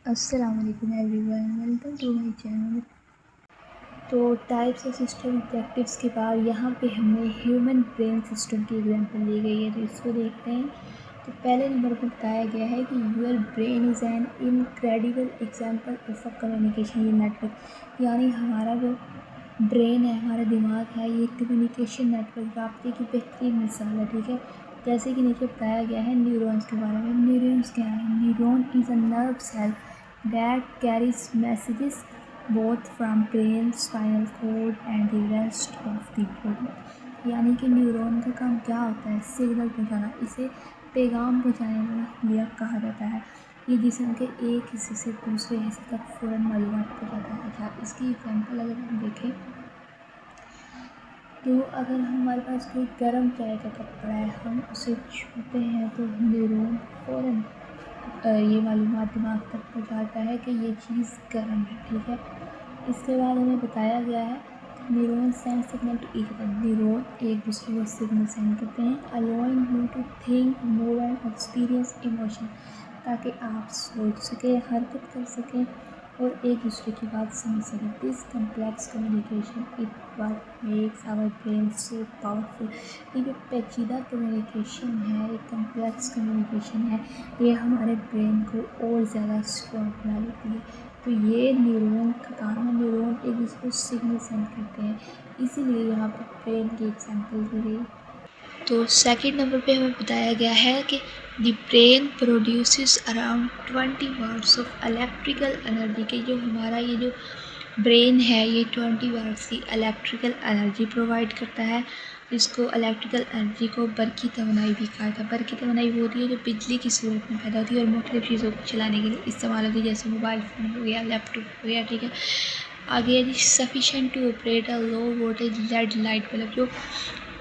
السلام علیکم everyone, welcome to my channel. تو ٹائپس آف سسٹم آبجیکٹیوس کے بعد یہاں پہ ہمیں ہیومن برین سسٹم کی ایگزامپل دی گئی ہے، تو اس کو دیکھتے ہیں۔ تو پہلے نمبر پہ بتایا گیا ہے کہ your brain is an incredible example of a communication network, یعنی ہمارا جو برین ہے، ہمارا دماغ ہے، یہ کمیونیکیشن نیٹ ورک رابطے کی بہترین مثال ہے، ٹھیک ہے۔ جیسے کہ نیچے بتایا گیا ہے نیورونس کے بارے میں۔ نیورونس کیا ہے؟ Neuron is a nerve cell that carries messages both from brain, spinal cord and the rest of the body، یعنی کہ نیورون کا کام کیا ہوتا ہے؟ سگنل پہنچانا، اسے پیغام پہنچانے والا خلیہ کہا جاتا ہے۔ یہ جسم کے ایک حصے سے دوسرے حصے تک فوراً معلومات پہنچاتا ہے۔ اچھا، اس کی ایگزامپل اگر ہم دیکھیں تو اگر ہمارے پاس کوئی گرم چائے کا کپ پڑا ہے، ہم اسے چھوتے ہیں تو نیورون فوراً یہ معلومات دماغ تک پہنچاتا ہے کہ یہ چیز گرم ہے، ٹھیک ہے۔ اس کے بعد ہمیں بتایا گیا ہے neuron send signal to each other, neuron ایک دوسرے کو سگنل سینڈ کرتے ہیں allowing you to think, move and experience emotion، تاکہ آپ سوچ سکیں، حرکت کر سکیں اور ایک دوسرے کی بات سمجھ سکیں۔ This complex communication it what makes our brain so powerful, یہ جو پیچیدہ کمیونیکیشن ہے، ایک کمپلیکس کمیونیکیشن ہے، یہ ہمارے برین کو اور زیادہ اسٹرانگ بنا دیتی ہے۔ تو یہ نیورون کا کام ہے، نیورون ایک دوسرے کو سگنل سینڈ کرتے ہیں، اسی لیے یہاں پہ برین کی ایگزامپل دی گئی۔ تو سیکنڈ نمبر پہ ہمیں بتایا گیا ہے کہ دی brain produces around 20 what's of electrical energy, کہ جو ہمارا یہ جو برین ہے یہ 20 واٹس کی الیکٹریکل انرجی پرووائڈ کرتا ہے۔ اس کو الیکٹریکل انرجی کو برقی توانائی بھی کہا جاتا ہے۔ برقی توانائی وہ ہوتی ہے جو بجلی کی صورت میں پیدا ہوتی ہے اور مختلف چیزوں کو چلانے کے لیے استعمال ہوتی ہے، جیسے موبائل فون ہو گیا، لیپ ٹاپ ہو گیا، ٹھیک ہے۔ آگے ہے جی sufficient to operate a low voltage LED light bulb, جو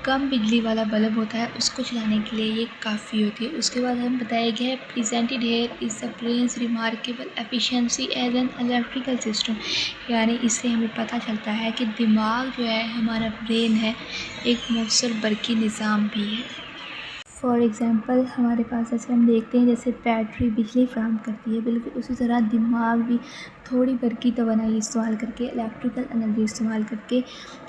کم بجلی والا بلب ہوتا ہے اس کو چلانے کے لیے یہ کافی ہوتی ہے۔ اس کے بعد ہمیں بتایا گیا ہے presented here is the brains remarkable efficiency as an electrical system, یعنی اس سے ہمیں پتہ چلتا ہے کہ دماغ جو ہے، ہمارا برین ہے، ایک مؤثر برقی نظام بھی ہے۔ فار ایگزامپل ہمارے پاس جیسے ہم دیکھتے ہیں جیسے بیٹری بجلی فراہم کرتی ہے، بالکل اسی طرح دماغ بھی تھوڑی برقی توانائی استعمال کر کے، الیکٹریکل انرجی استعمال کر کے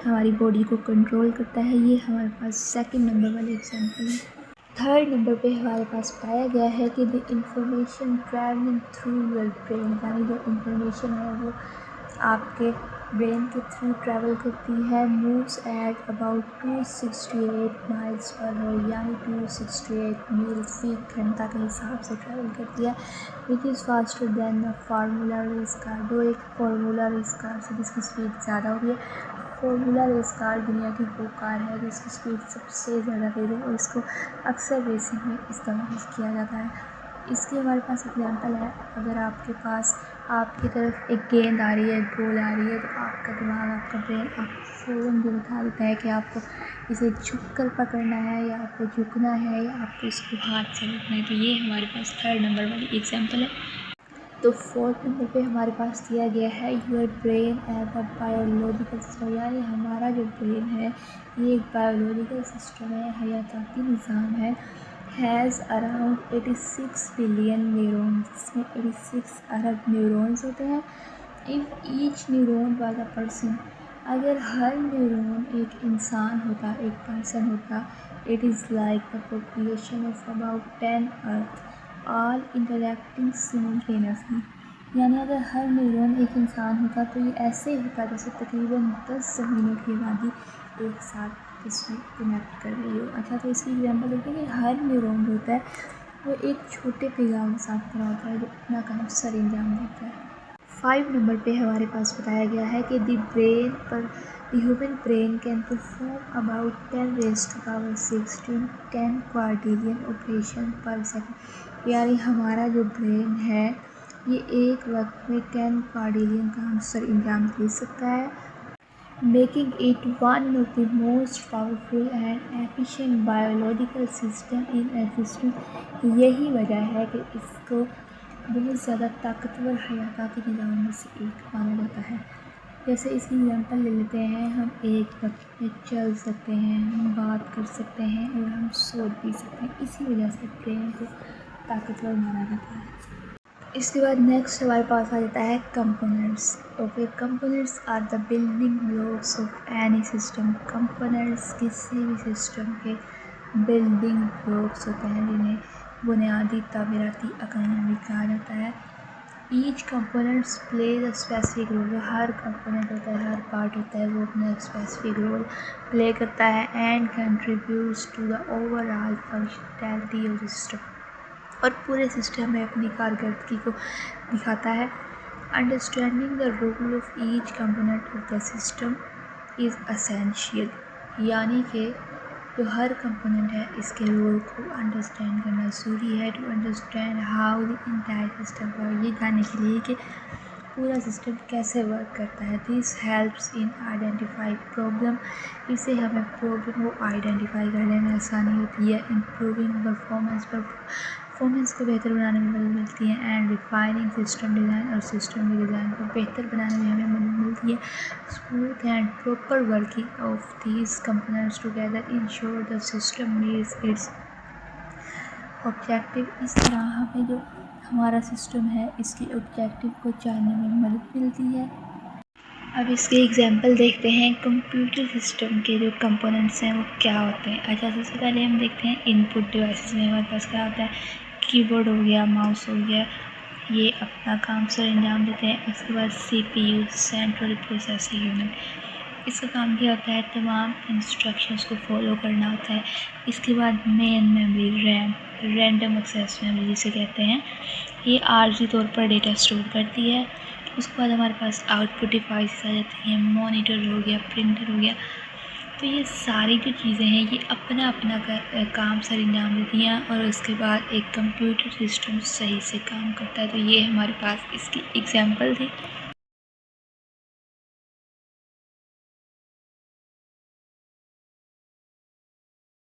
ہماری باڈی کو کنٹرول کرتا ہے۔ یہ ہمارے پاس سیکنڈ نمبر والی ایگزامپل ہے۔ تھرڈ نمبر پہ ہمارے پاس بتایا گیا ہے کہ the information travelling through your brain, یعنی جو انفارمیشن ہے وہ آپ کے برین کے تھرو ٹریول کرتی ہے، moves at about 268 miles per hour, یعنی 268 میل فی گھنٹہ کے حساب سے ٹریول کرتی ہے، which is faster than the formula race car, جو ایک فارمولا ریس کار سے جس کی اسپیڈ زیادہ ہوتی ہے۔ فارمولا ریس کار دنیا کی وہ کار ہے جس کی اسپیڈ سب سے زیادہ تیز ہے اور اس کو اکثر ریسنگ میں استعمال کیا جاتا ہے۔ اس کی ہمارے پاس ایگزامپل ہے، اگر آپ کے پاس آپ کی طرف ایک گیند آ رہی ہے، ایک بال آ رہی ہے، تو آپ کا دماغ، آپ کا برین آپ کو فوراً یہ بتا دیتا ہے کہ آپ کو اسے جھک کر پکڑنا ہے یا آپ کو جھکنا ہے یا آپ کو اس کو ہاتھ سے روکنا ہے۔ تو یہ ہمارے پاس تھرڈ نمبر والی ایگزامپل ہے۔ تو فورتھ نمبر پہ ہمارے پاس دیا گیا ہے your brain as a biological system, یعنی ہمارا جو برین ہے یہ ایک بایولوجیکل سسٹم ہے، حیاتیاتی نظام ہے، ہیز اراؤنڈ 86 بلین نیورونز، جس میں 86 ارب نیورونز ہوتے ہیں۔ If each neuron was a person, اگر ہر نیورون ایک انسان ہوتا، ایک پرسن ہوتا، it is like the population of about 10 earth all interacting simultaneously, یعنی اگر ہر نیورون ایک انسان ہوتا تو یہ ایسے ہوتا جیسے تقریباً 10 زمینوں کی آبادی ایک ساتھ اس میں کنیکٹ کر رہی ہو۔ اچھا، تو اس کی ایگزامپل دیکھیں کہ ہر نیورون جو ہوتا ہے وہ ایک چھوٹے پیغام کے ساتھ بنا ہوتا ہے جو اپنا کام سر انجام دیتا ہے۔ 5 نمبر پہ ہمارے پاس بتایا گیا ہے کہ the human brain can perform about 10⁻⁶ to 10 quadrillion operation per second, یعنی ہمارا جو برین ہے یہ ایک وقت میں 10 کوارٹیلین کام سر انجام دے سکتا ہے، making it one of the most powerful and efficient biological system in existence. یہی وجہ ہے کہ اس کو بہت زیادہ طاقتور حیاتیاتی نظام میں سے ایک مانا جاتا ہے۔ جیسے اس کی ایگزامپل لے لیتے ہیں، ہم ایک وقت میں چل سکتے ہیں، ہم بات کر سکتے ہیں اور ہم سوچ بھی سکتے ہیں، اسی وجہ سے برین کو طاقتور مانا جاتا ہے۔ اس کے بعد نیکسٹ ہمارے پاس آ جاتا ہے components. Okay, components are the building blocks of any system. Components کسی بھی سسٹم کے بلڈنگ بلاکس ہوتے ہیں جنہیں بنیادی تعمیراتی اکائیاں بھی کہا جاتا ہے. Each components plays a specific role. جو ہر کمپوننٹ ہوتا ہے، ہر پارٹ ہوتا ہے، وہ اپنا اسپیسیفک رول پلے کرتا ہے and contributes to the overall functionality of system. اور پورے سسٹم میں اپنی کارکردگی کو دکھاتا ہے. Understanding the role of each component of the system is essential. یعنی کہ جو ہر کمپوننٹ ہے اس کے رول کو انڈرسٹینڈ کرنا ضروری ہے. To understand how the entire system. اور یہ جاننے کے لیے کہ پورا سسٹم کیسے ورک کرتا ہے. This helps in identify problem. اس سے ہمیں پرابلم کو آئیڈینٹیفائی کرنے میں آسانی ہوتی ہے. امپروونگ پرفارمنس کو بہتر بنانے میں مدد ملتی ہے. And refining system design. اور سسٹم کے ڈیزائن کو بہتر بنانے میں ہمیں مدد ملتی ہے. Smooth and proper working of these components together ensure the system meets its objective. اس طرح ہمیں جو ہمارا سسٹم ہے اس کے آبجیکٹیو کو جاننے میں مدد ملتی ہے. اب اس کے ایگزامپل دیکھتے ہیں. کمپیوٹر سسٹم کے جو کمپوننٹس ہیں وہ کیا ہوتے ہیں. اچھا، سب سے پہلے ہم دیکھتے ہیں ان پٹ ڈیوائسز میں ہمارے پاس کیا ہوتا ہے. کی بورڈ ہو گیا، ماؤس ہو گیا، یہ اپنا کام سر انجام دیتے ہیں. اس کے بعد C P U, central processing unit. اس کا کام کیا ہوتا ہے؟ تمام انسٹرکشنز کو فالو کرنا ہوتا ہے. اس کے بعد main memory, RAM, random access memory جسے کہتے ہیں، یہ عارضی طور پر ڈیٹا اسٹور کرتی ہے. اس کے بعد ہمارے پاس آؤٹ پٹ ڈیوائسز آ جاتی ہیں. مانیٹر ہو گیا، پرنٹر ہو گیا. تو یہ ساری جو چیزیں ہیں یہ اپنا اپنا کام سر انجام دیتی ہیں اور اس کے بعد ایک کمپیوٹر سسٹم صحیح سے کام کرتا ہے. تو یہ ہمارے پاس اس کی ایگزامپل تھی.